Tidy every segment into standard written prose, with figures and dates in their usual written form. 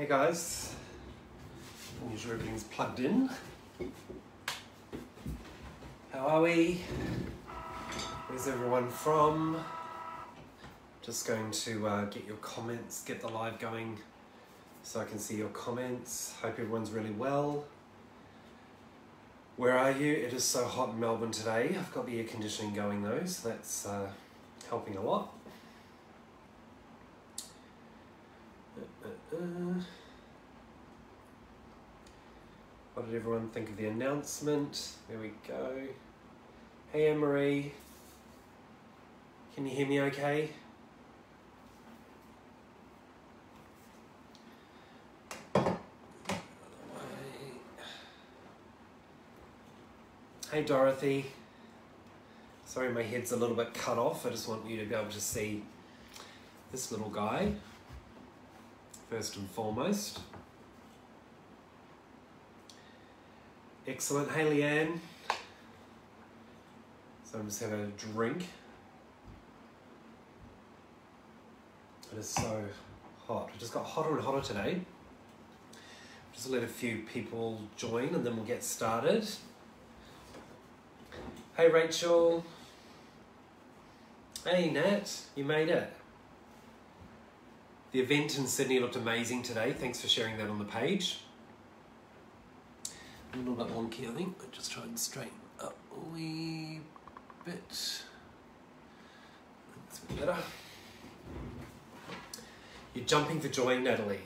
Hey guys, make sure everything's plugged in. How are we? Where's everyone from? Just going to get your comments, get the live going so I can see your comments. Hope everyone's really well. Where are you? It is so hot in Melbourne today. I've got the air conditioning going though, so that's helping a lot. What did everyone think of the announcement? There we go. Hey Anne-Marie, can you hear me okay? Hey Dorothy, sorry my head's a little bit cut off. I just want you to be able to see this little guy first and foremost. Excellent. Hey Leanne. So I'm just having a drink. It is so hot. It just got hotter and hotter today. Just let a few people join and then we'll get started. Hey Rachel. Hey Nat, you made it. The event in Sydney looked amazing today. Thanks for sharing that on the page. A little bit wonky, I think. I'll just try and straighten up a wee bit. That's a bit better. You're jumping for joy, Natalie.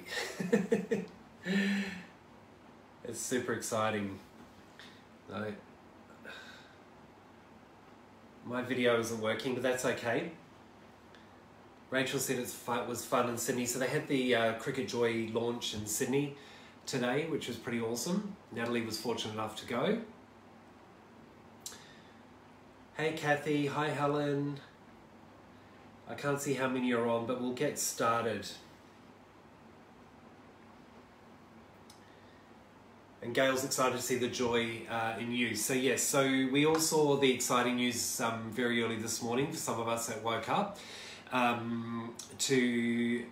It's super exciting. No. My video isn't working, but that's okay. Rachel said it was fun in Sydney. So they had the Cricut Joy launch in Sydney today, which was pretty awesome. Natalie was fortunate enough to go. Hey Kathy, hi Helen. I can't see how many are on, but we'll get started. And Gail's excited to see the Joy in use. So yes, so we all saw the exciting news very early this morning for some of us that woke up. To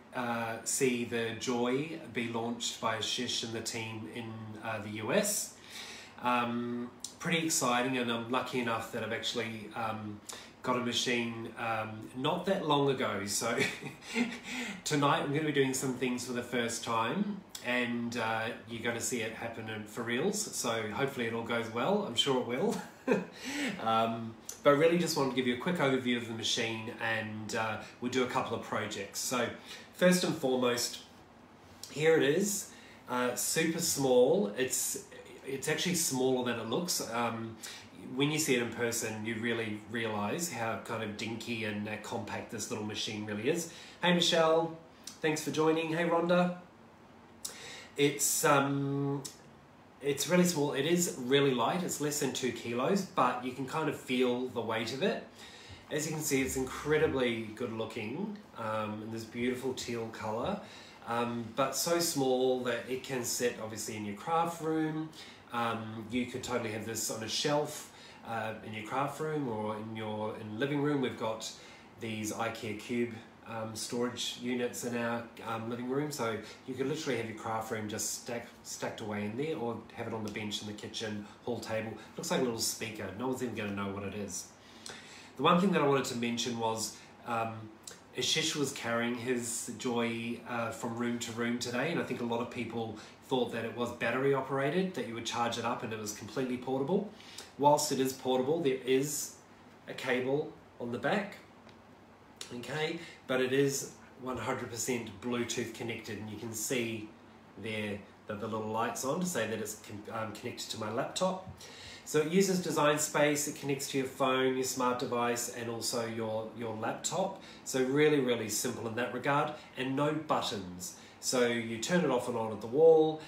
see the Joy be launched by Ashish and the team in the US. Pretty exciting, and I'm lucky enough that I've actually got a machine not that long ago. So tonight I'm going to be doing some things for the first time, and you're going to see it happen for reals. So hopefully it all goes well. I'm sure it will. But really just wanted to give you a quick overview of the machine, and we'll do a couple of projects. So first and foremost, here it is, super small. It's actually smaller than it looks. When you see it in person, you really realize how kind of dinky and compact this little machine really is. Hey Michelle, thanks for joining. Hey Rhonda. It's really small. It is really light. It's less than 2 kilos, but you can kind of feel the weight of it. As you can see, it's incredibly good looking, in this beautiful teal color, but so small that it can sit obviously in your craft room. You could totally have this on a shelf in your craft room or in your living room. We've got these IKEA Cube storage units in our living room, so you could literally have your craft room just stacked away in there, or have it on the bench in the kitchen, hall table. Looks like a little speaker. No one's even going to know what it is. The one thing that I wanted to mention was Ashish was carrying his Joy from room to room today, and I think a lot of people thought that it was battery operated, that you would charge it up and it was completely portable. Whilst it is portable, there is a cable on the back. Okay, but it is 100% Bluetooth connected, and you can see there that the little light's on to say that it's connected to my laptop. So it uses design space, it connects to your phone, your smart device, and also your laptop. So really, really simple in that regard, and no buttons. So you turn it off and on at the wall.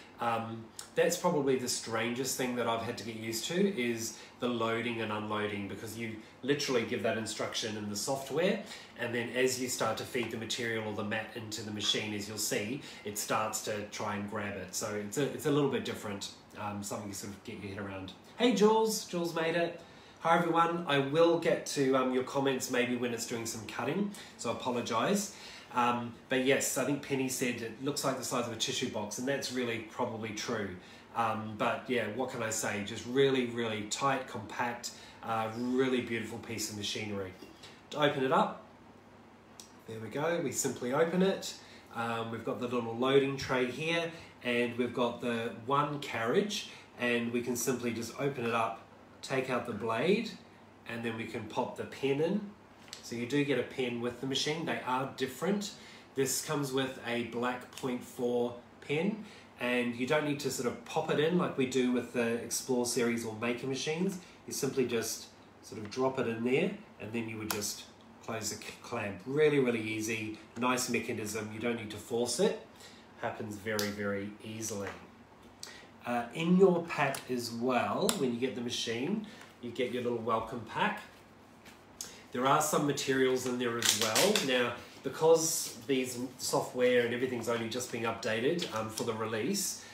That's probably the strangest thing that I've had to get used to, is the loading and unloading, because you literally give that instruction in the software, and then as you start to feed the material or the mat into the machine, as you'll see, it starts to try and grab it. So it's a little bit different, something you sort of get your head around. Hey Jules, Jules made it. Hi everyone, I will get to your comments maybe when it's doing some cutting, so I apologise. But yes, I think Penny said it looks like the size of a tissue box, and that's really probably true. But yeah, what can I say? Just really, really tight, compact, really beautiful piece of machinery. To open it up, there we go, we simply open it. We've got the little loading tray here, and we've got the one carriage, and we can simply just open it up, take out the blade, and then we can pop the pen in. So you do get a pen with the machine. They are different. This comes with a black 0.4 pen, and you don't need to sort of pop it in like we do with the Explore series or Maker machines. You simply just sort of drop it in there, and then you would just close the clamp. Really, really easy, nice mechanism. You don't need to force it. Happens very, very easily. In your pack as well, when you get the machine, you get your little welcome pack. There are some materials in there as well. Now, because these software and everything's only just being updated for the release,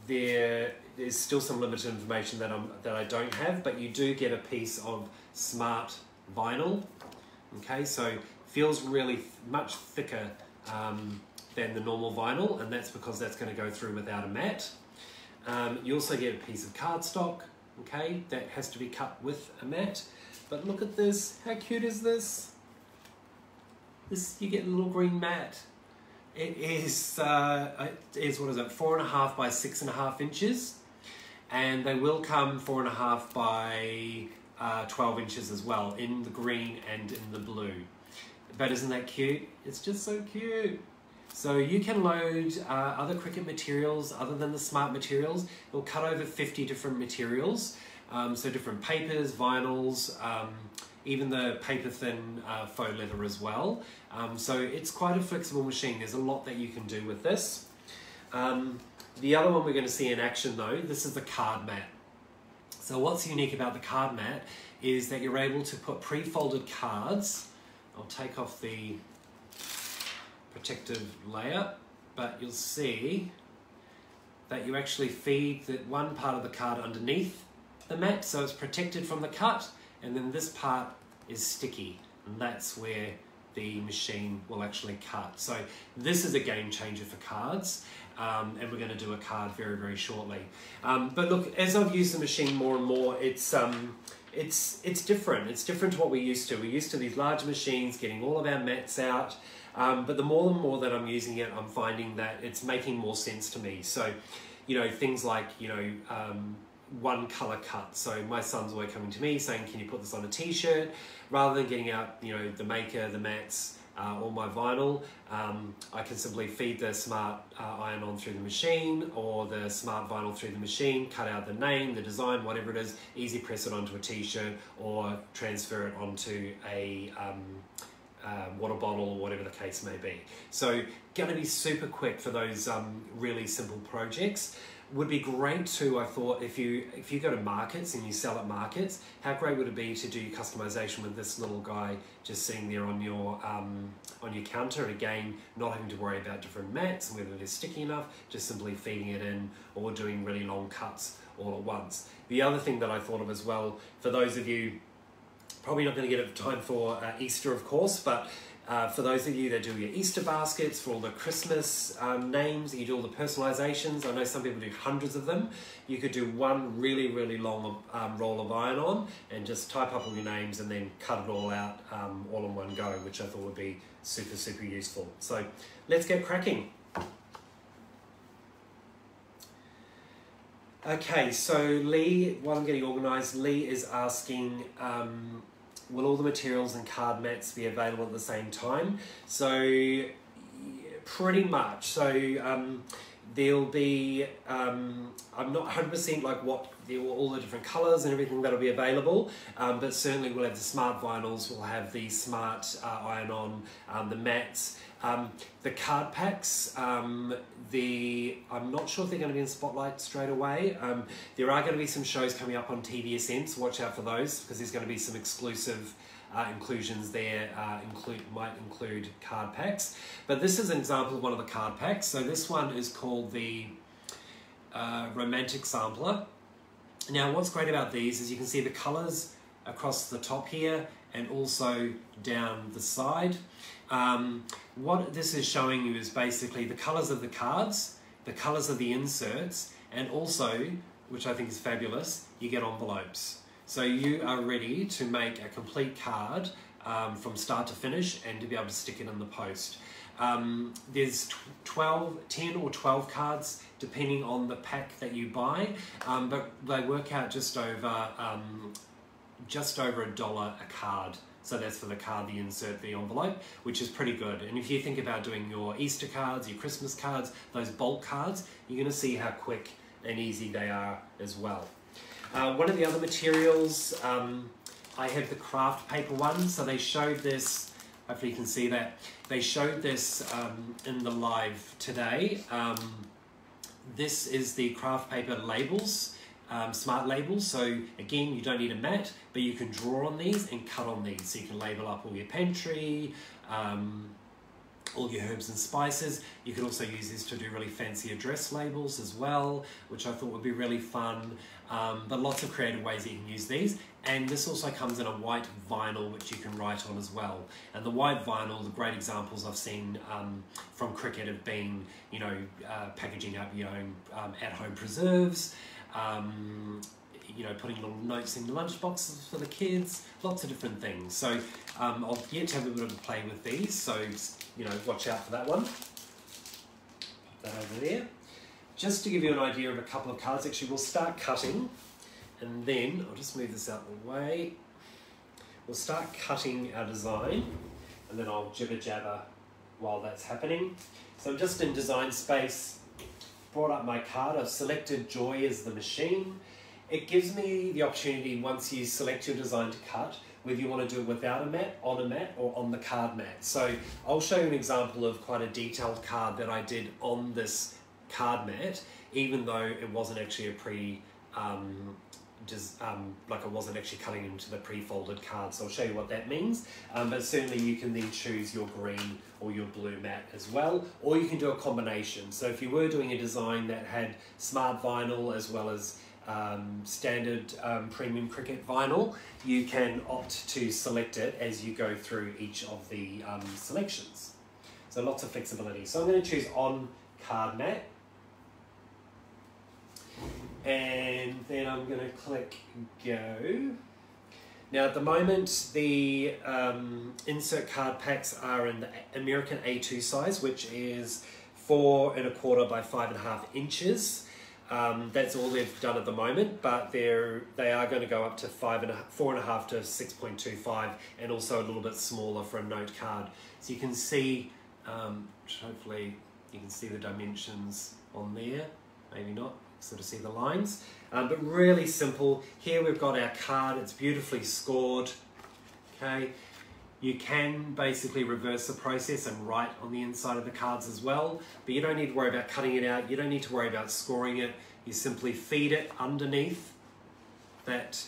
there's still some limited information that I don't have, but you do get a piece of smart vinyl. Okay, so feels really much thicker than the normal vinyl, and that's because that's going to go through without a mat. You also get a piece of cardstock, okay, that has to be cut with a mat. But look at this, how cute is this? You get a little green mat. It is what is it, 4.5 by 6.5 inches, and they will come 4.5 by 12 inches as well, in the green and in the blue. But isn't that cute? It's just so cute. So you can load other Cricut materials other than the smart materials. It'll cut over 50 different materials. So different papers, vinyls, even the paper thin faux leather as well. So it's quite a flexible machine. There's a lot that you can do with this. The other one we're going to see in action though, this is the card mat. So what's unique about the card mat is that you're able to put pre-folded cards. I'll take off the protective layer, but you'll see that you actually feed the one part of the card underneath the mat, so it's protected from the cut, and then this part is sticky, and that's where the machine will actually cut. So this is a game changer for cards, and we're going to do a card very, very shortly. But look, as I've used the machine more and more, it's different. It's different to what we're used to. We're used to these large machines getting all of our mats out. But the more and more that I'm using it, I'm finding that it's making more sense to me. So, you know, things like, you know, one color cut. So my son's always coming to me saying, can you put this on a t-shirt? Rather than getting out, you know, the maker, the mats, or my vinyl, I can simply feed the smart iron-on through the machine, or the smart vinyl through the machine, cut out the name, the design, whatever it is, easy press it onto a t-shirt, or transfer it onto a water bottle, or whatever the case may be. So going to be super quick for those really simple projects. Would be great too, I thought, if you go to markets and you sell at markets, how great would it be to do your customization with this little guy just sitting there on your counter, and again, not having to worry about different mats and whether they're sticky enough, just simply feeding it in, or doing really long cuts all at once. The other thing that I thought of as well, for those of you, probably not going to get it time for Easter, of course, but for those of you that do your Easter baskets, for all the Christmas names, you do all the personalizations, I know some people do hundreds of them, you could do one really, really long roll of iron-on and just type up all your names and then cut it all out all in one go, which I thought would be super, super useful. So let's get cracking. Okay, so Lee, while I'm getting organized, Lee is asking, will all the materials and card mats be available at the same time? So pretty much. So there'll be, I'm not 100% like what all the different colors and everything that'll be available, but certainly we'll have the smart vinyls, we'll have the smart iron-on, the mats, the card packs. I'm not sure if they're going to be in Spotlight straight away. There are going to be some shows coming up on TVSN, so watch out for those, because there's going to be some exclusive inclusions there, might include card packs. But this is an example of one of the card packs. So this one is called the Romantic Sampler. Now what's great about these is you can see the colours across the top here and also down the side. What this is showing you is basically the colours of the cards, the colours of the inserts, and also, which I think is fabulous, you get envelopes. So you are ready to make a complete card from start to finish and to be able to stick it in the post. There's 10 or 12 cards depending on the pack that you buy, but they work out just over $1 a card. So that's for the card, the insert, the envelope, which is pretty good. And if you think about doing your Easter cards, your Christmas cards, those bulk cards, you're going to see how quick and easy they are as well. One of the other materials, I have the craft paper one. So they showed this, hopefully you can see that. They showed this in the live today. This is the craft paper labels. Smart labels, so again you don't need a mat, but you can draw on these and cut on these, so you can label up all your pantry, all your herbs and spices. You can also use this to do really fancy address labels as well, which I thought would be really fun, but lots of creative ways that you can use these. And this also comes in a white vinyl which you can write on as well. And the white vinyl, the great examples I've seen from Cricut have been, you know, packaging up your own at-home preserves, you know, putting little notes in the lunch boxes for the kids, lots of different things. So I'll yet to have a bit of a play with these, so you know, watch out for that one. Pop that over there. Just to give you an idea of a couple of cards, actually we'll start cutting, and then I'll just move this out of the way. We'll start cutting our design, and then I'll jibber jabber while that's happening. So I'm just in design space. Brought up my card, I've selected Joy as the machine. It gives me the opportunity, once you select your design to cut, whether you want to do it without a mat, on a mat, or on the card mat. So I'll show you an example of quite a detailed card that I did on this card mat, even though it wasn't actually a like I wasn't actually cutting into the pre-folded card. So I'll show you what that means. But certainly you can then choose your green or your blue mat as well, or you can do a combination. So if you were doing a design that had smart vinyl as well as standard premium Cricut vinyl, you can opt to select it as you go through each of the selections. So lots of flexibility. So I'm going to choose on card mat. And then I'm going to click go. Now at the moment the insert card packs are in the American A2 size, which is 4 1/4 by 5.5 inches. That's all they've done at the moment, but they are going to go up to 4.5 to 6.25, and also a little bit smaller for a note card. So you can see, hopefully you can see the dimensions on there, maybe not. Sort of see the lines, but really simple. Here we've got our card, it's beautifully scored. Okay, you can basically reverse the process and write on the inside of the cards as well, but you don't need to worry about cutting it out, you don't need to worry about scoring it. You simply feed it underneath that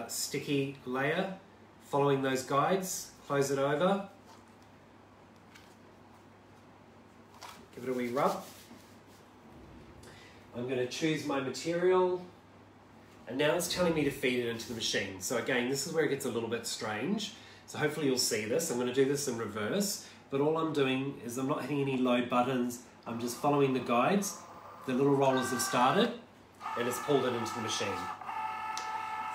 sticky layer, following those guides, close it over, give it a wee rub. I'm going to choose my material, and now it's telling me to feed it into the machine. So again, this is where it gets a little bit strange. So hopefully you'll see this. I'm going to do this in reverse, but all I'm doing is I'm not hitting any load buttons. I'm just following the guides. The little rollers have started, and it's pulled it into the machine.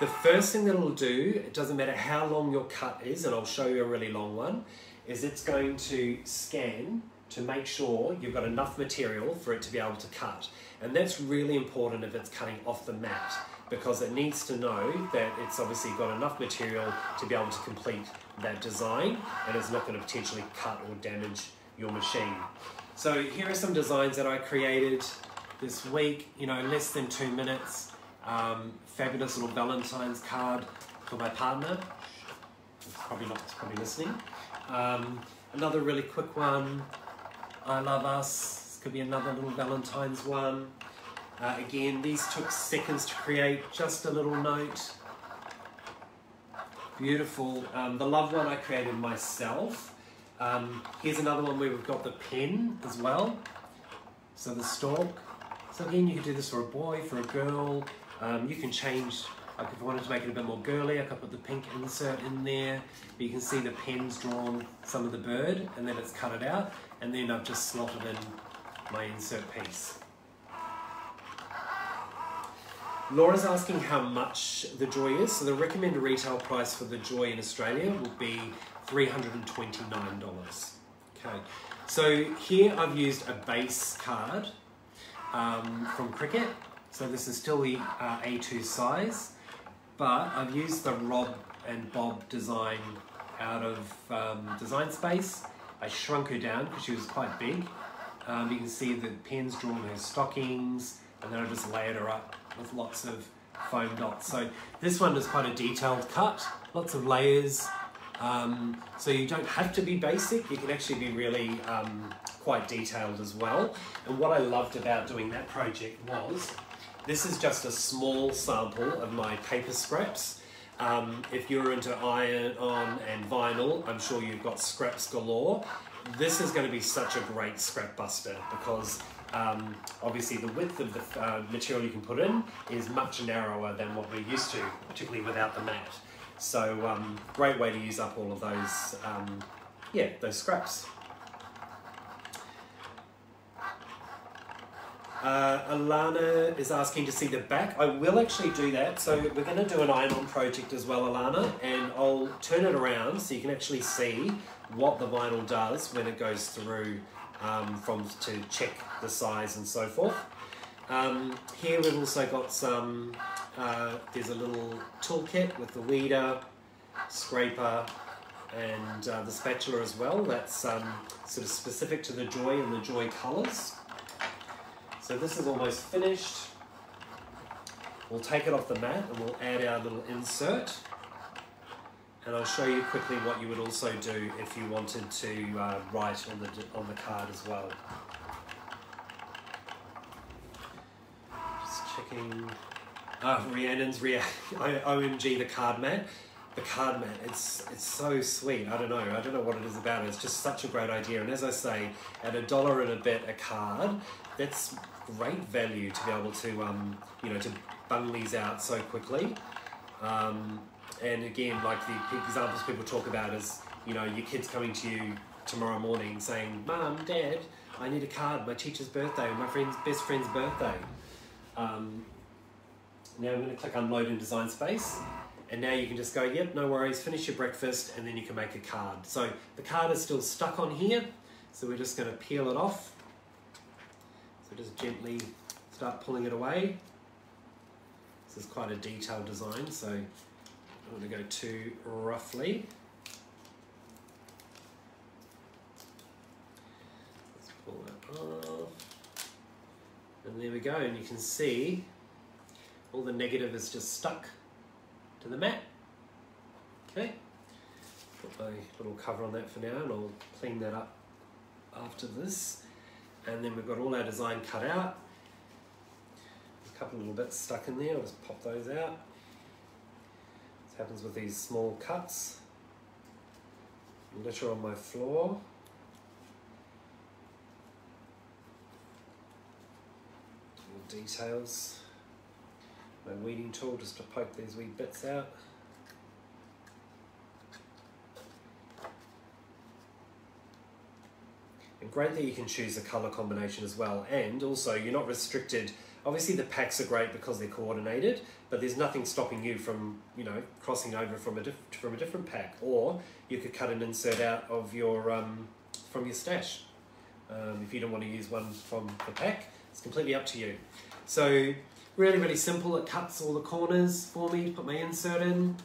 The first thing that it'll do, it doesn't matter how long your cut is, and I'll show you a really long one, is it's going to scan to make sure you've got enough material for it to be able to cut. And that's really important if it's cutting off the mat, because it needs to know that it's obviously got enough material to be able to complete that design, and it's not going to potentially cut or damage your machine. So here are some designs that I created this week, you know, less than 2 minutes. Fabulous little Valentine's card for my partner. It's probably listening. Another really quick one, I love us. This could be another little Valentine's one. Again, these took seconds to create, just a little note. Beautiful. The love one I created myself. Here's another one where we've got the pen as well. So the stalk. So again, you could do this for a boy, for a girl, You can change, like if I wanted to make it a bit more girly, I could put the pink insert in there. But you can see the pen's drawn some of the bird and then it's cut it out. And then I've just slotted in my insert piece. Laura's asking how much the Joy is. So the recommended retail price for the Joy in Australia will be $329. Okay, so here I've used a base card from Cricut. So this is still the A2 size, but I've used the Rob and Bob design out of Design Space. I shrunk her down because she was quite big. You can see the pen's drawn her stockings, and then I just layered her up with lots of foam dots. So this one is quite a detailed cut, lots of layers. So you don't have to be basic, you can actually be really quite detailed as well. And what I loved about doing that project was, this is just a small sample of my paper scraps. If you're into iron-on and vinyl, I'm sure you've got scraps galore. This is going to be such a great scrap buster because obviously the width of the material you can put in is much narrower than what we're used to, particularly without the mat. So great way to use up all of those, those scraps. Alana is asking to see the back. I will actually do that. So we're going to do an iron-on project as well, Alana, and I'll turn it around so you can actually see what the vinyl does when it goes through to check the size and so forth. Here we've also got some, there's a little toolkit with the weeder, scraper, and the spatula as well. That's sort of specific to the Joy and the Joy colours. So this is almost finished. We'll take it off the mat and we'll add our little insert. And I'll show you quickly what you would also do if you wanted to write on the card as well. Just checking. Rhiannon's OMG, the card mat. The card mat, it's so sweet. I don't know what it is about it. It's just such a great idea. And as I say, at $1 and a bit a card, that's great value to be able to to bung these out so quickly. And again, like the examples people talk about is, your kids coming to you tomorrow morning saying, "Mum, Dad, I need a card, my teacher's birthday, or my best friend's birthday." Now I'm going to click Unload in Design Space. And now you can just go, yep, no worries, finish your breakfast, and then you can make a card. So the card is still stuck on here, so we're just going to peel it off. So just gently start pulling it away. This is quite a detailed design, so I don't want to go too roughly. Let's pull that off. And there we go, and you can see all the negative is just stuck to the mat. Okay, put my little cover on that for now and I'll clean that up after this. And then we've got all our design cut out. A couple of little bits stuck in there, I'll just pop those out. This happens with these small cuts. Litter on my floor. Little details. My weeding tool just to poke these wee bits out. And great that you can choose a colour combination as well, and also you're not restricted. Obviously the packs are great because they're coordinated, but there's nothing stopping you from crossing over from a different pack, or you could cut an insert out of your from your stash. If you don't want to use one from the pack, it's completely up to you. So really, really simple. It cuts all the corners for me to put my insert in.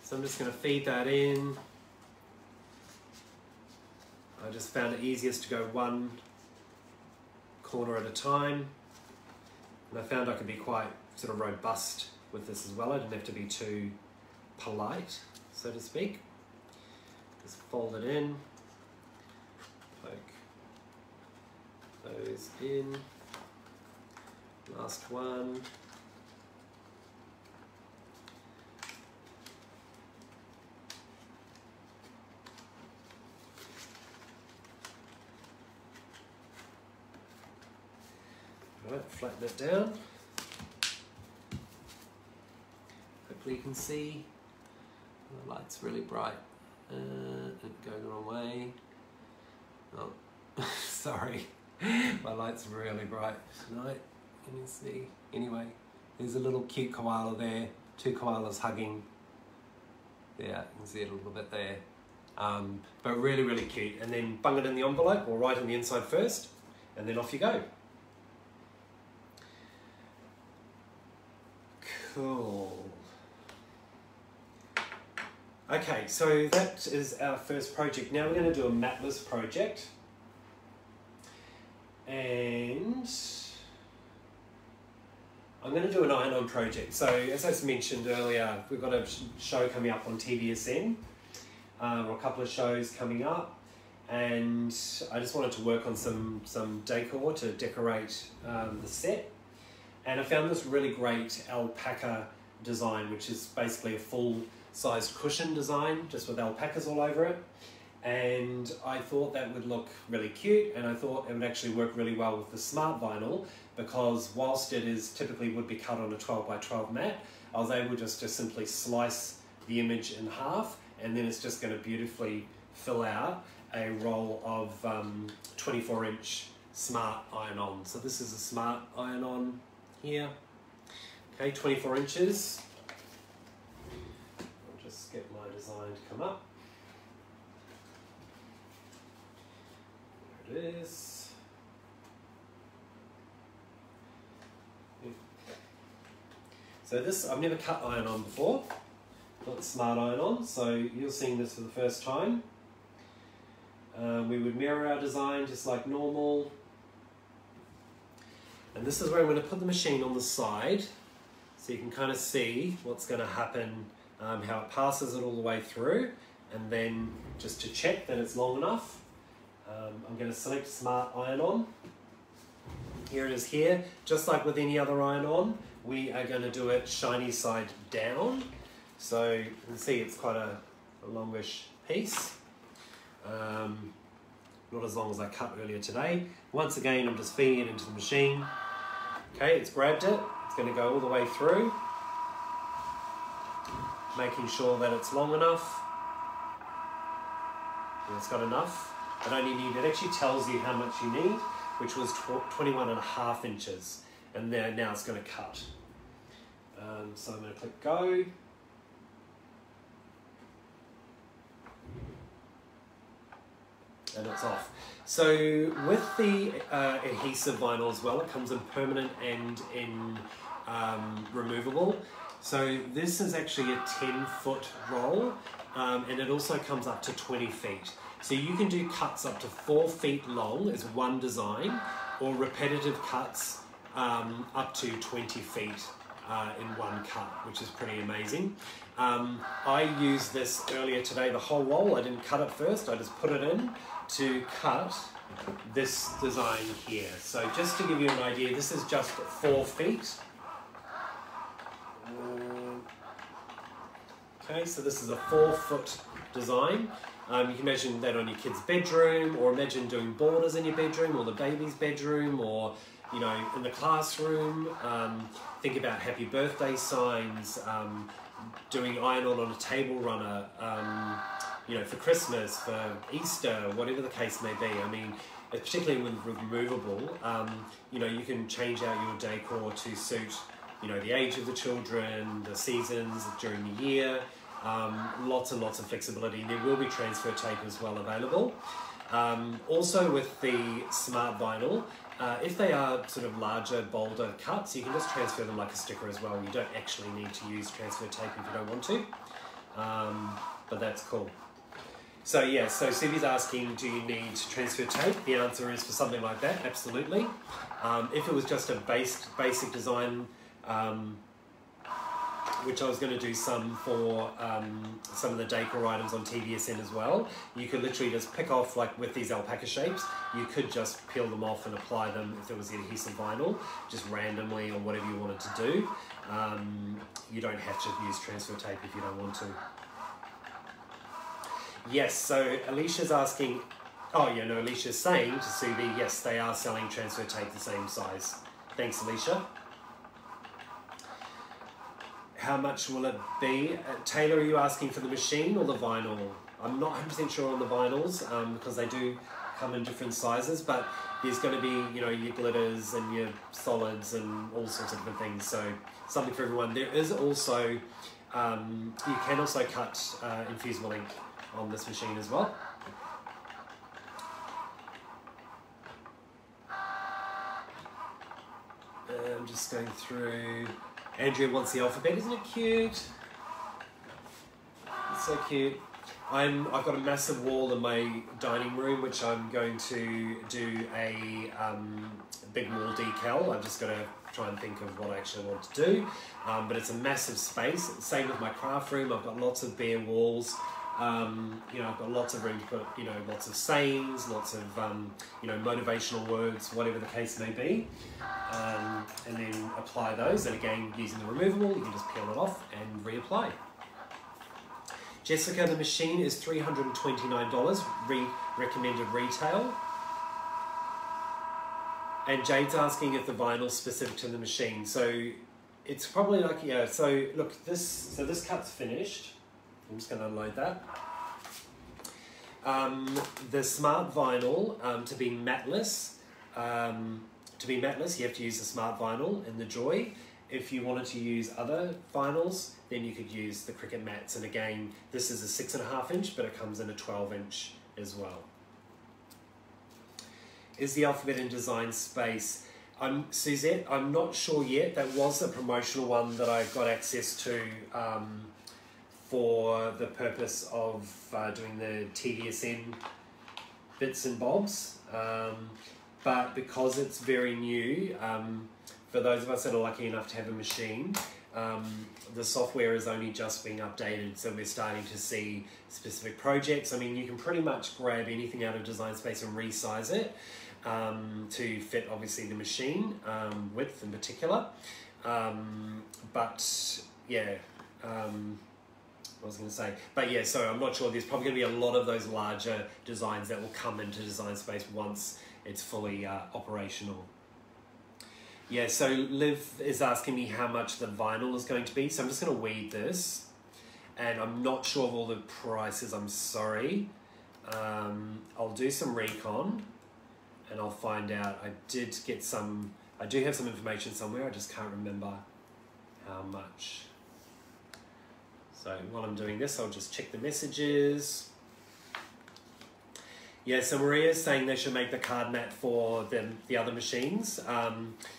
So I'm just going to feed that in. I just found it easiest to go one corner at a time. And I found I could be quite sort of robust with this as well. I didn't have to be too polite, so to speak. Just fold it in. Poke those in. Last one. All right, flatten it down. hopefully you can see. The light's really bright. Going the wrong way. Oh, sorry. My light's really bright tonight. Can you see? Anyway, there's a little cute koala there. 2 koalas hugging. Yeah, you can see it a little bit there. But really, really cute. And then bung it in the envelope, or write on the inside first, and then off you go. Cool. Okay, so that is our first project. Now we're going to do a matless project. And I'm going to do an iron-on project. So as I mentioned earlier, we've got a show coming up on TVSN, or a couple of shows coming up. And I just wanted to work on some decor to decorate the set. And I found this really great alpaca design, which is basically a full-sized cushion design, just with alpacas all over it. And I thought that would look really cute, and I thought it would actually work really well with the smart vinyl, because whilst it is typically would be cut on a 12 by 12 mat, I was able just to simply slice the image in half, and then it's just going to beautifully fill out a roll of 24-inch smart iron-on. So this is a smart iron-on here. Okay, 24 inches. I'll just get my design to come up. There it is. So this, I've never cut iron-on before, not smart iron-on, so you're seeing this for the first time. We would mirror our design just like normal. And this is where I'm going to put the machine on the side, so you can kind of see what's going to happen, how it passes it all the way through, and then just to check that it's long enough, I'm going to select Smart Iron-On. Here it is here. Just like with any other iron-on, we are going to do it shiny side down. So you can see it's quite a longish piece. Not as long as I cut earlier today. Once again, I'm just feeding it into the machine. Okay, it's grabbed it. It's going to go all the way through, making sure that it's long enough. And it's got enough. It only need, it actually tells you how much you need, which was 21.5 inches. And there, now it's going to cut. So I'm going to click go. And it's off. So with the adhesive vinyl as well, it comes in permanent and in removable. So this is actually a 10-foot roll, and it also comes up to 20 feet. So you can do cuts up to 4 feet long as one design, or repetitive cuts up to 20 feet in one cut, which is pretty amazing. I used this earlier today, the whole roll. I didn't cut it first, I just put it in to cut this design here. So just to give you an idea, this is just 4 feet. Okay, so this is a 4-foot design. You can imagine that on your kid's bedroom, or imagine doing borders in your bedroom, or the baby's bedroom, or you know, in the classroom. Think about happy birthday signs, doing iron-on a table runner, you know, for Christmas, for Easter, whatever the case may be. I mean, particularly with removable, you know, you can change out your decor to suit, you know, the age of the children, the seasons during the year. Lots and lots of flexibility. There will be transfer tape as well available. Also with the smart vinyl, if they are sort of larger, bolder cuts, you can just transfer them like a sticker as well. You don't actually need to use transfer tape if you don't want to, but that's cool. So yeah, so Suvi's asking, do you need transfer tape? The answer is for something like that, absolutely. If it was just a basic design, which I was going to do some for some of the Dacor items on TVSN as well. You could literally just pick off, like with these alpaca shapes, you could just peel them off and apply them if there was the adhesive vinyl, just randomly or whatever you wanted to do. You don't have to use transfer tape if you don't want to. Yes, so Alicia's asking, oh yeah, no, Alicia's saying to Suvi, yes, they are selling transfer tape the same size. Thanks, Alicia. How much will it be? Taylor, are you asking for the machine or the vinyl? I'm not 100% sure on the vinyls because they do come in different sizes, but there's going to be, you know, your glitters and your solids and all sorts of different things, so something for everyone. There is also, you can also cut infusible ink on this machine as well. I'm just going through. Andrea wants the alphabet, isn't it cute? It's so cute. I've got a massive wall in my dining room, which I'm going to do a big wall decal. I've just got to try and think of what I actually want to do. But it's a massive space. Same with my craft room. I've got lots of bare walls. You know, I've got lots of room to put, you know, lots of sayings, lots of, you know, motivational words, whatever the case may be. And then apply those. And again, using the removable, you can just peel it off and reapply. Jessica, the machine is $329, recommended retail. And Jade's asking if the vinyl's specific to the machine. So it's probably like, yeah, so look, this cut's finished. I'm just going to unload that. The smart vinyl, to be matless, you have to use the smart vinyl in the Joy. If you wanted to use other vinyls, then you could use the Cricut mats. And again, this is a 6.5 inch, but it comes in a 12 inch as well. Is the alphabet in design space? Suzette, I'm not sure yet. That was a promotional one that I got access to for the purpose of doing the TDSN bits and bobs. But because it's very new, for those of us that are lucky enough to have a machine, the software is only just being updated, so we're starting to see specific projects. I mean, you can pretty much grab anything out of Design Space and resize it to fit, obviously, the machine width in particular. But yeah, I was going to say, but yeah, so I'm not sure. There's probably going to be a lot of those larger designs that will come into Design Space once it's fully operational. Yeah, so Liv is asking me how much the vinyl is going to be. So I'm just going to weed this. And I'm not sure of all the prices, I'm sorry. I'll do some recon and I'll find out. I do have some information somewhere, I just can't remember how much. So while I'm doing this, I'll just check the messages. Yeah, so Maria's saying they should make the card mat for the other machines.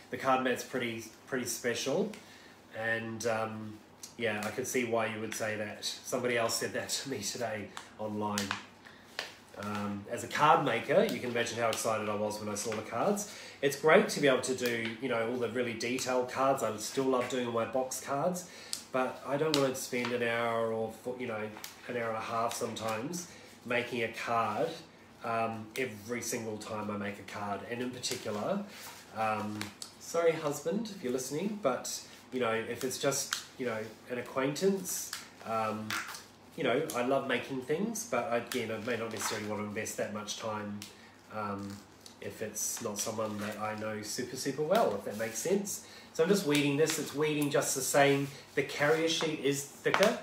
The card mat's pretty special, and yeah, I could see why you would say that. Somebody else said that to me today online. As a card maker, you can imagine how excited I was when I saw the cards. It's great to be able to do, you know, all the really detailed cards. I still love doing my box cards, but I don't want to spend an hour or, you know, an hour and a half sometimes making a card every single time I make a card. And in particular, sorry husband if you're listening, but you know, if it's just, you know, an acquaintance, you know, I love making things, but again, I may not necessarily want to invest that much time if it's not someone that I know super well, if that makes sense. So I'm just weeding this. It's weeding just the same. The carrier sheet is thicker,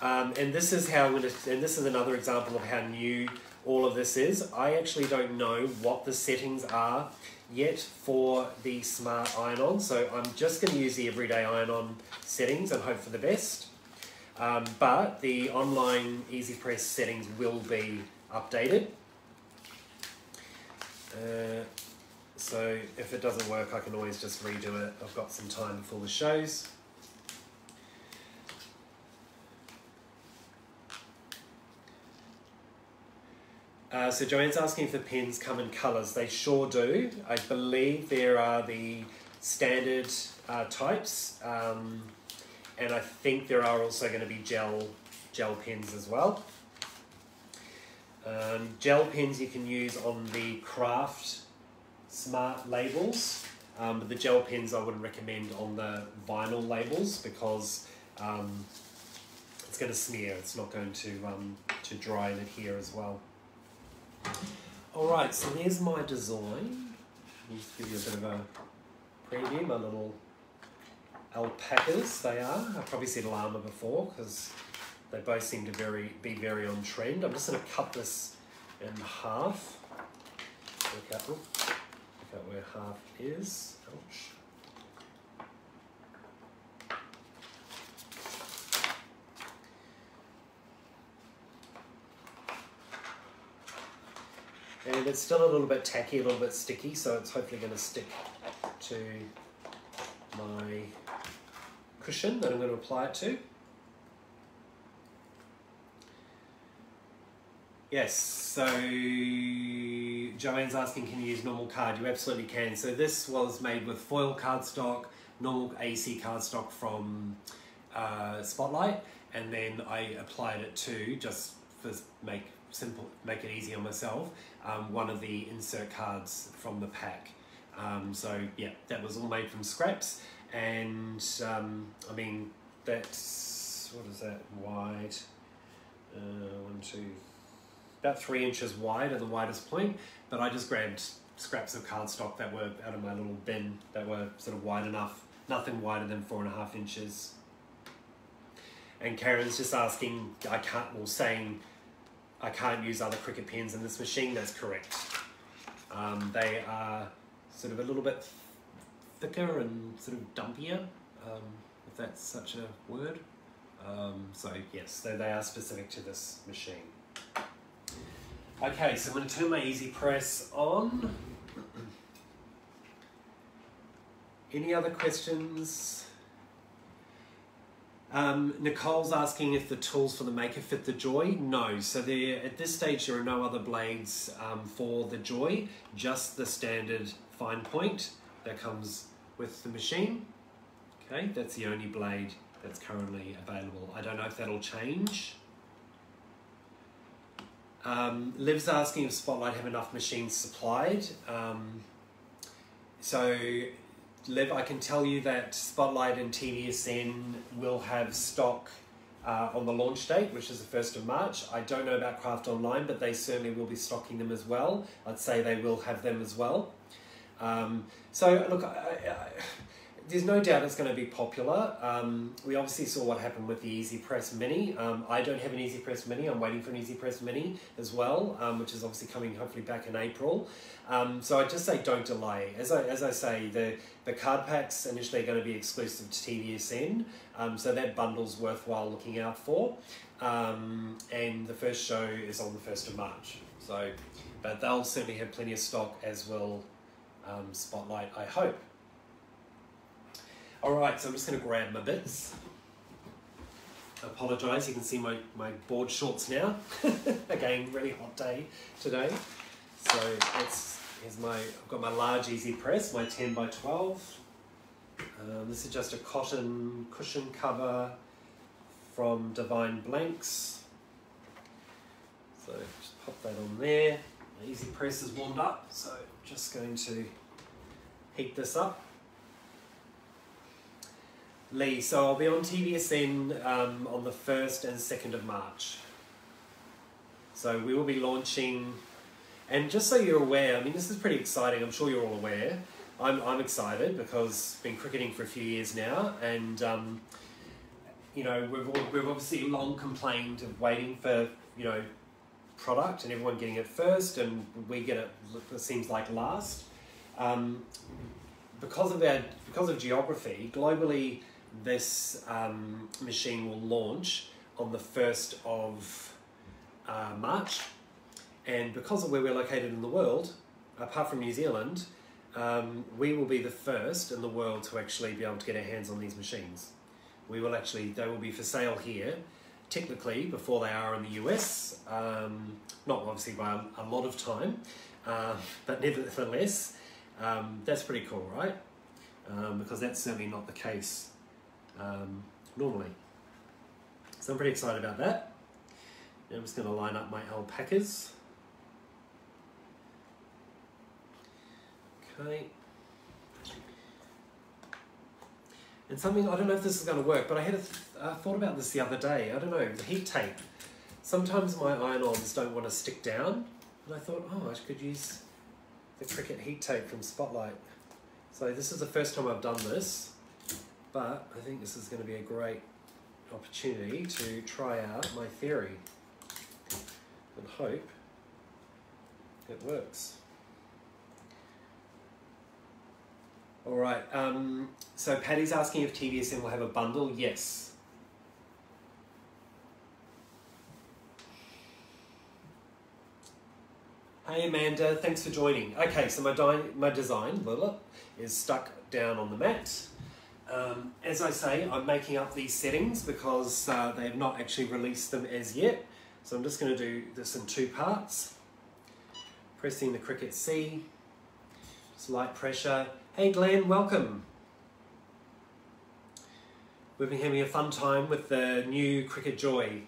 and this is how, and this is another example of how new all of this is. I actually don't know what the settings are yet for the smart iron-on, so I'm just going to use the everyday iron-on settings and hope for the best. But the online Easy Press settings will be updated. So if it doesn't work, I can always just redo it. I've got some time before the shows. So Joanne's asking if the pens come in colours. They sure do. I believe there are the standard types, and I think there are also going to be gel pens as well. Gel pens you can use on the craft smart labels, but the gel pens I wouldn't recommend on the vinyl labels because it's going to smear. It's not going to dry and adhere as well. Alright, so there's my design. I'll just give you a bit of a preview, my little alpacas they are. I've probably said llama before because they both seem to be very on trend. I'm just going to cut this in half. Look out where half is. Ouch. And it's still a little bit tacky, a little bit sticky, so it's hopefully going to stick to my cushion that I'm going to apply it to. Yes, so Joanne's asking, can you use normal card? You absolutely can. So this was made with foil cardstock, normal AC cardstock from Spotlight, and then I applied it to, just for make it easy on myself, one of the insert cards from the pack. So yeah, that was all made from scraps, and I mean, that's, what is that, wide, about 3 inches wide at the widest point, but I just grabbed scraps of cardstock that were out of my little bin that were sort of wide enough, nothing wider than 4.5 inches. And Karen's just asking, saying I can't use other Cricut pens in this machine. That's correct. They are sort of a little bit thicker and sort of dumpier, if that's such a word. So yes, they are specific to this machine. Okay, so I'm going to turn my Easy Press on. Any other questions? Nicole's asking if the tools for the Maker fit the Joy. No, so at this stage there are no other blades for the Joy, just the standard fine point that comes with the machine. Okay, that's the only blade that's currently available. I don't know if that'll change. Liv's asking if Spotlight have enough machines supplied. So Liv, I can tell you that Spotlight and TVSN will have stock on the launch date, which is the 1st of March. I don't know about Craft Online, but they certainly will be stocking them as well. I'd say they will have them as well. So look, there's no doubt it's going to be popular. We obviously saw what happened with the Easy Press Mini. I don't have an Easy Press Mini. I'm waiting for an Easy Press Mini as well, which is obviously coming hopefully back in April. So I just say don't delay. As I say, the card packs initially are going to be exclusive to TVSN, so that bundle's worthwhile looking out for. And the first show is on the 1st of March. So, but they'll certainly have plenty of stock, as will Spotlight, I hope. Alright, so I'm just going to grab my bits. I apologise, you can see my board shorts now. Again, really hot day today. So I've got my large Easy Press, my 10 by 12. This is just a cotton cushion cover from Divine Blanks. So just pop that on there. My Easy Press is warmed up, so I'm just going to heat this up. Lee, so I'll be on TVSN on the 1st and 2nd of March. So we will be launching, and just so you're aware, I mean, this is pretty exciting. I'm sure you're all aware. I'm excited because I've been cricketing for a few years now, and you know, we've obviously long complained of waiting for, you know, product and everyone getting it first, and we get it seems like last. Because of geography, globally, this machine will launch on the 1st of March, and because of where we're located in the world, apart from New Zealand, we will be the first in the world to actually be able to get our hands on these machines. They will be for sale here, technically, before they are in the US, not obviously by a lot of time, but nevertheless, that's pretty cool, right? Because that's certainly not the case normally. So I'm pretty excited about that. Now I'm just going to line up my alpacas. Okay. And something, I don't know if this is going to work, but I had thought about this the other day. I don't know, the heat tape. Sometimes my iron-ons don't want to stick down, and I thought, oh, I could use the Cricut heat tape from Spotlight. So this is the first time I've done this, But I think this is going to be a great opportunity to try out my theory and hope it works. All right, so Patty's asking if TVSN will have a bundle. Yes. Hey Amanda, thanks for joining. Okay, so my design is stuck down on the mat. As I say, I'm making up these settings because they have not actually released them as yet. So I'm just going to do this in 2 parts. Pressing the Cricut C, just light pressure. Hey Glenn, welcome. We've been having a fun time with the new Cricut Joy.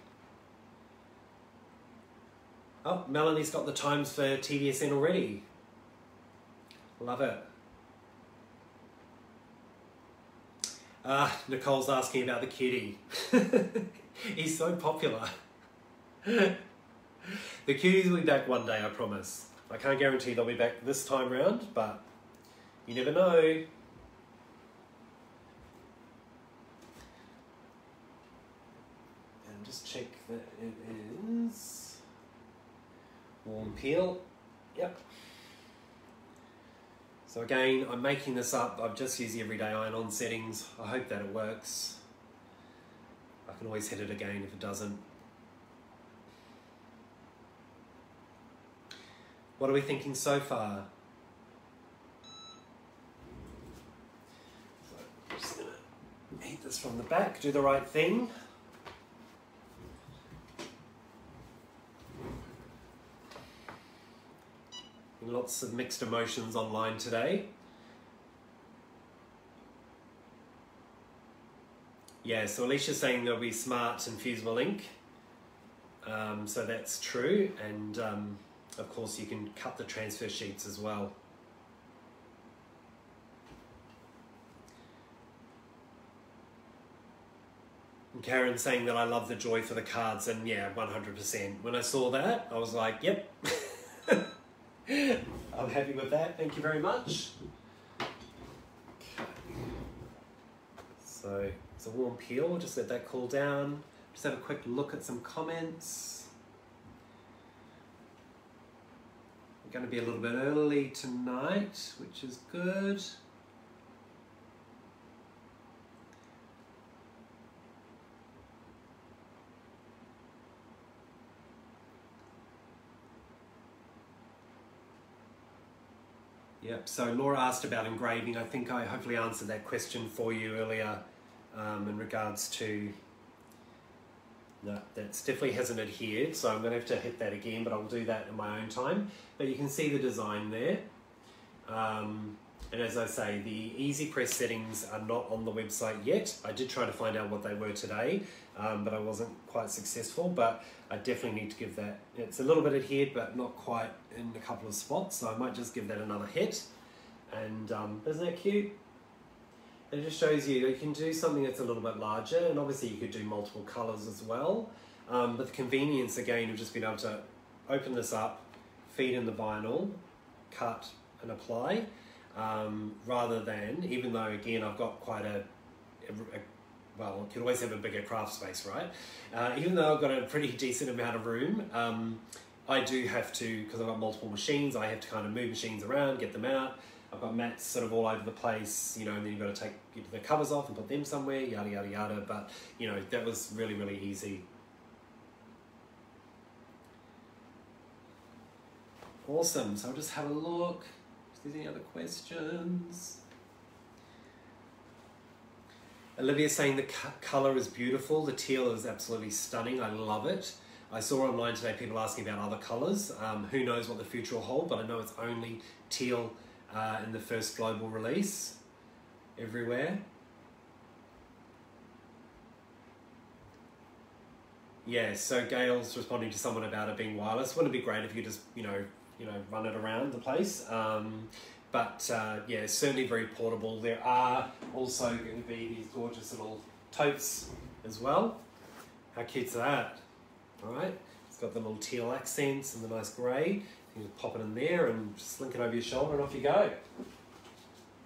Oh, Melanie's got the times for TVSN already. Love it. Nicole's asking about the kitty. He's so popular. The cuties will be back one day, I promise. I can't guarantee they'll be back this time round, but you never know. And just check that it is warm peel. Yep. So again, I'm making this up. I've just used the everyday iron-on settings. I hope that it works. I can always hit it again if it doesn't. What are we thinking so far? So I'm just gonna heat this from the back, do the right thing. Lots of mixed emotions online today. Yeah, so Alicia's saying there'll be smart and fusible ink. So that's true. And of course you can cut the transfer sheets as well. And Karen's saying that I love the Joy for the cards, and yeah, 100%. When I saw that, I was like, yep. I'm happy with that, thank you very much. Okay. So it's a warm peel, just let that cool down. Just have a quick look at some comments. We're going to be a little bit early tonight, which is good. Yep, so Laura asked about engraving. I think I hopefully answered that question for you earlier in regards to... No, that definitely hasn't adhered, so I'm going to have to hit that again, but I'll do that in my own time. But you can see the design there. And as I say, the easy press settings are not on the website yet. I did try to find out what they were today, but I wasn't quite successful, but I definitely need to give that, it's a little bit adhered, but not quite in a couple of spots, so I might just give that another hit. And isn't that cute? It just shows you can do something that's a little bit larger, and obviously you could do multiple colors as well. But the convenience again of just being able to open this up, feed in the vinyl, cut and apply, rather than, even though again I've got quite well, you can always have a bigger craft space, right? Even though I've got a pretty decent amount of room, I do have to, because I've got multiple machines, I have to kind of move machines around, get them out. I've got mats sort of all over the place, you know, and then you've got to take the covers off and put them somewhere, yada, yada, yada. But, you know, that was really, really easy. Awesome. So I'll just have a look if there's any other questions. Olivia's saying the colour is beautiful. The teal is absolutely stunning. I love it. I saw online today people asking about other colours. Who knows what the future will hold, but I know it's only teal in the first global release everywhere. Yeah, so Gail's responding to someone about it being wireless. Wouldn't it be great if you just, you know, run it around the place? But yeah, certainly very portable. There are also going to be these gorgeous little totes as well. How cute's that? All right, it's got the little teal accents and the nice grey. You can pop it in there and just link it over your shoulder and off you go.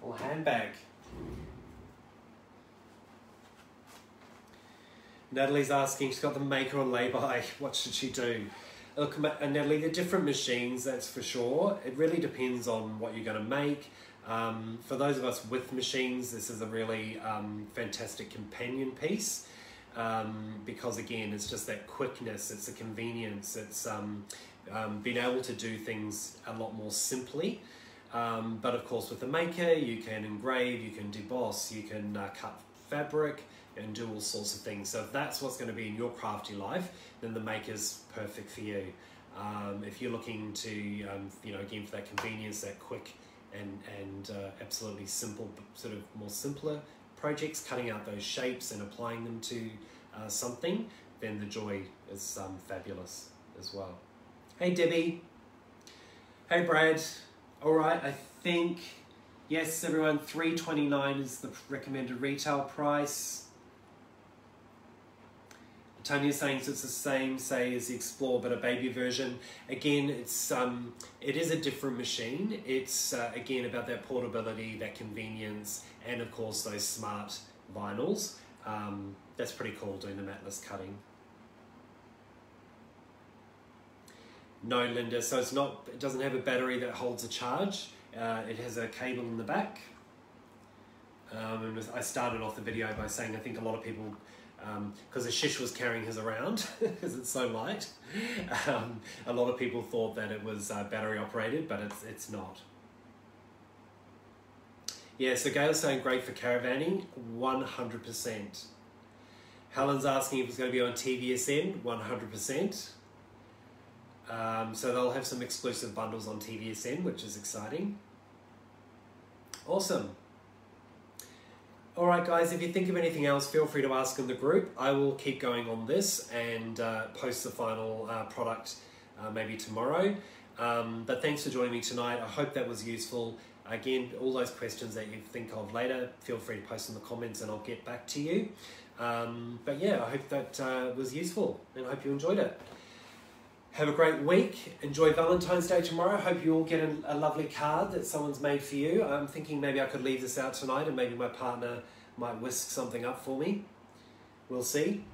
Little handbag. Natalie's asking, she's got the maker on lay-by, what should she do? Look, Natalie, they're different machines, that's for sure. It really depends on what you're going to make. For those of us with machines, this is a really fantastic companion piece because, again, it's just that quickness, it's a convenience, it's being able to do things a lot more simply. But, of course, with the maker, you can engrave, you can deboss, you can cut fabric, and do all sorts of things. So if that's what's going to be in your crafty life, then the maker's perfect for you. If you're looking to, again, for that convenience, that quick and absolutely simple, sort of more simpler projects, cutting out those shapes and applying them to something, then the Joy is fabulous as well. Hey Debbie. Hey Brad. All right, I think, yes everyone, $3.29 is the recommended retail price. Tanya's saying so it's the same, say, as the Explore, but a baby version. Again, it is a different machine. It's, again, about that portability, that convenience, and of course those smart vinyls. That's pretty cool, doing the matless cutting. No, Linda, so it doesn't have a battery that holds a charge. It has a cable in the back. And I started off the video by saying I think a lot of people, because Ashish was carrying his around because it's so light, a lot of people thought that it was battery operated, but it's not. Yeah, so Gail's saying great for caravanning, 100%. Helen's asking if it's going to be on TVSN, 100%. So they'll have some exclusive bundles on TVSN, which is exciting. Awesome. All right, guys, if you think of anything else, feel free to ask in the group. I will keep going on this and post the final product maybe tomorrow. But thanks for joining me tonight. I hope that was useful. Again, all those questions that you think of later, feel free to post in the comments and I'll get back to you. But yeah, I hope that was useful and I hope you enjoyed it. Have a great week. Enjoy Valentine's Day tomorrow. Hope you all get a lovely card that someone's made for you. I'm thinking maybe I could leave this out tonight and maybe my partner might whisk something up for me. We'll see.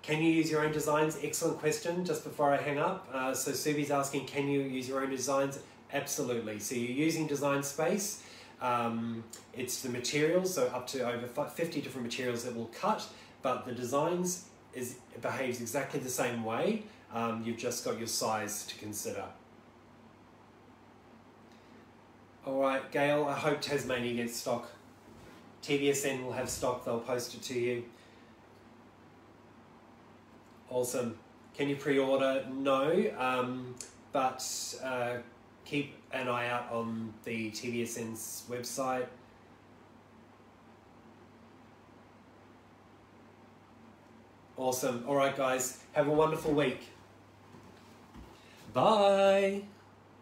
Can you use your own designs? Excellent question just before I hang up. So Subi's asking, can you use your own designs? Absolutely. So you're using Design Space. It's the materials, so up to over 50 different materials that will cut, but the designs it behaves exactly the same way. You've just got your size to consider. All right, Gail, I hope Tasmania gets stock. TVSN will have stock, they'll post it to you. Awesome. Can you pre-order? No, but keep an eye out on the TVSN's website. Awesome. All right, guys. Have a wonderful week. Bye.